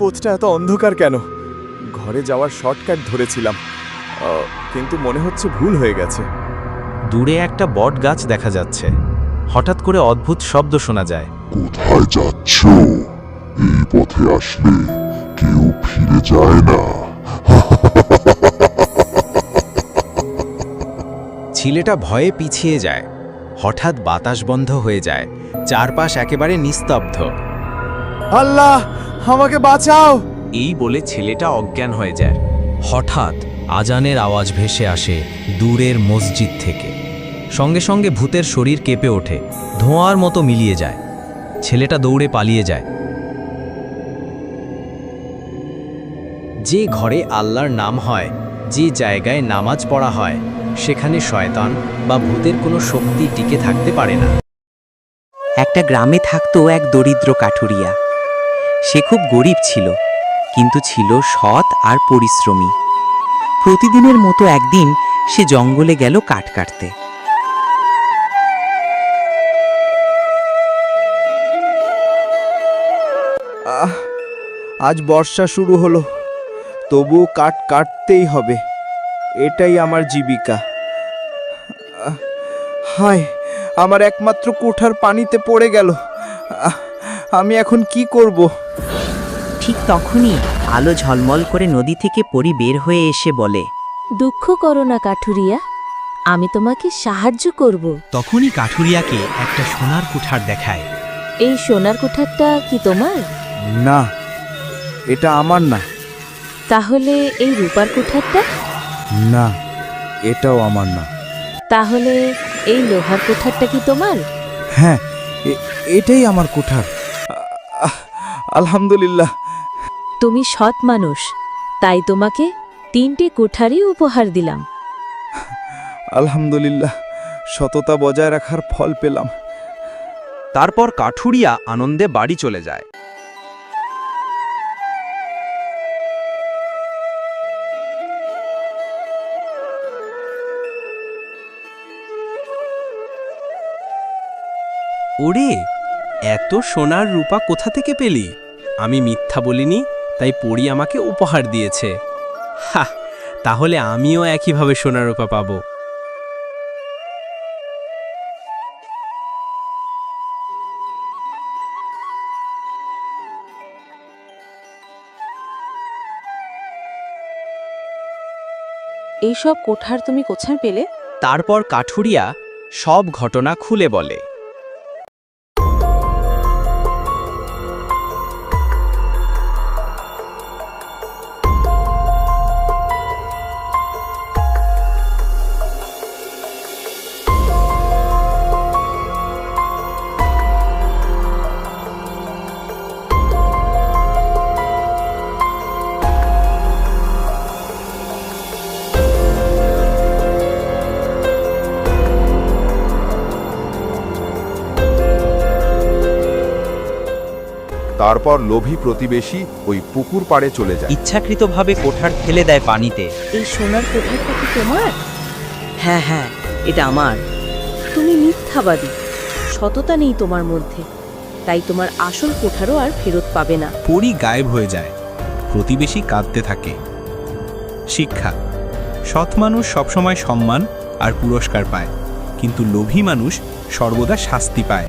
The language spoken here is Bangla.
পথটা এত অন্ধকার কেন? ঘরে যাওয়ার শর্টকাট ধরেছিলাম, কিন্তু মনে হচ্ছে ভুল হয়ে গেছে। দূরে একটা বট গাছ দেখা যাচ্ছে। হঠাৎ করে অদ্ভুত শব্দ শোনা যায়। কোথায় যাচ্ছ? এই পথে আসলে কেউ ফিরে যায় না। ছেলেটা ভয়ে পিছিয়ে যায়। হঠাৎ বাতাস বন্ধ হয়ে যায়, চারপাশ একেবারে নিস্তব্ধ। আল্লাহ, আমাকে বাঁচাও! এই বলে ছেলেটা অজ্ঞান হয়ে যায়। হঠাৎ আজানের আওয়াজ ভেসে আসে দূরের মসজিদ থেকে। সঙ্গে সঙ্গে ভূতের শরীর কেঁপে ওঠে, ধোঁয়ার মতো মিলিয়ে যায়। ছেলেটা দৌড়ে পালিয়ে যায়। যে ঘরে আল্লাহর নাম হয়, যে জায়গায় নামাজ পড়া হয়, সেখানে শয়তান বা ভূতের কোনো শক্তি টিকে থাকতে পারে না। একটা গ্রামে থাকতো এক দরিদ্র কাঠুরিয়া। সে খুব গরিব ছিল, কিন্তু ছিল সৎ আর পরিশ্রমী। প্রতিদিনের মতো একদিন সে জঙ্গলে গেল কাঠ কাটতে। আজ বর্ষা শুরু হলো, তবু কাঠ কাটতেই হবে। এটাই আমার জীবিকা। হায়, আমার একমাত্র কোঠার পানিতে পড়ে গেল। আমি এখন কি করব? ঠিক তখনই আলো ঝলমল করে নদী থেকে পরী বের হয়ে এসে বলে, দুঃখ করো না কাঠুরিয়া, আমি তোমাকে সাহায্য করব। তখনই কাঠুরিয়াকে একটা সোনার কুঠার দেখায়। এই সোনার কুঠারটা কি তোমার? না, এটা আমার না। তাহলে এই রূপার কুঠারটা? না, এটাও আমার না। তাহলে এই লোহার কুঠারটা কি তোমার? হ্যাঁ, এটাই আমার কোঠার। আলহামদুলিল্লাহ। তুমি সৎ মানুষ, তাই তোমাকে 3টে কুঠারই উপহার দিলাম। আলহামদুলিল্লাহ, সততা বজায় রাখার ফল পেলাম। তারপর কাঠুরিয়া আনন্দে বাড়ি চলে যায়। ওরে, এত সোনার রূপা কোথা থেকে পেলি? আমি মিথ্যা বলিনি, তাই পরী আমাকে উপহার দিয়েছে। হা, তাহলে আমিও একইভাবে সোনার রূপা পাবো। এইসব কুঠার তুমি কোথায় পেলে? তারপর কাঠুরিয়া সব ঘটনা খুলে বলে। তারপর লোভী প্রতিবেশী ওই পুকুর পাড়ে চলে যায়। ইচ্ছাকৃতভাবে কোঠার ফেলে দেয় পানিতে। এই সোনার কুঠারটা কি তোমার? হ্যাঁ হ্যাঁ, এটা আমার। তুমি মিথ্যাবাদী, সততা নেই তোমার মধ্যে, তাই তোমার আসল কুঠারও আর ফেরত পাবে না। পরী গায়েব হয়ে যায়। প্রতিবেশী কাঁদতে থাকে। শিক্ষা: সৎ মানুষ সবসময় সম্মান আর পুরস্কার পায়, কিন্তু লোভী মানুষ সর্বদা শাস্তি পায়।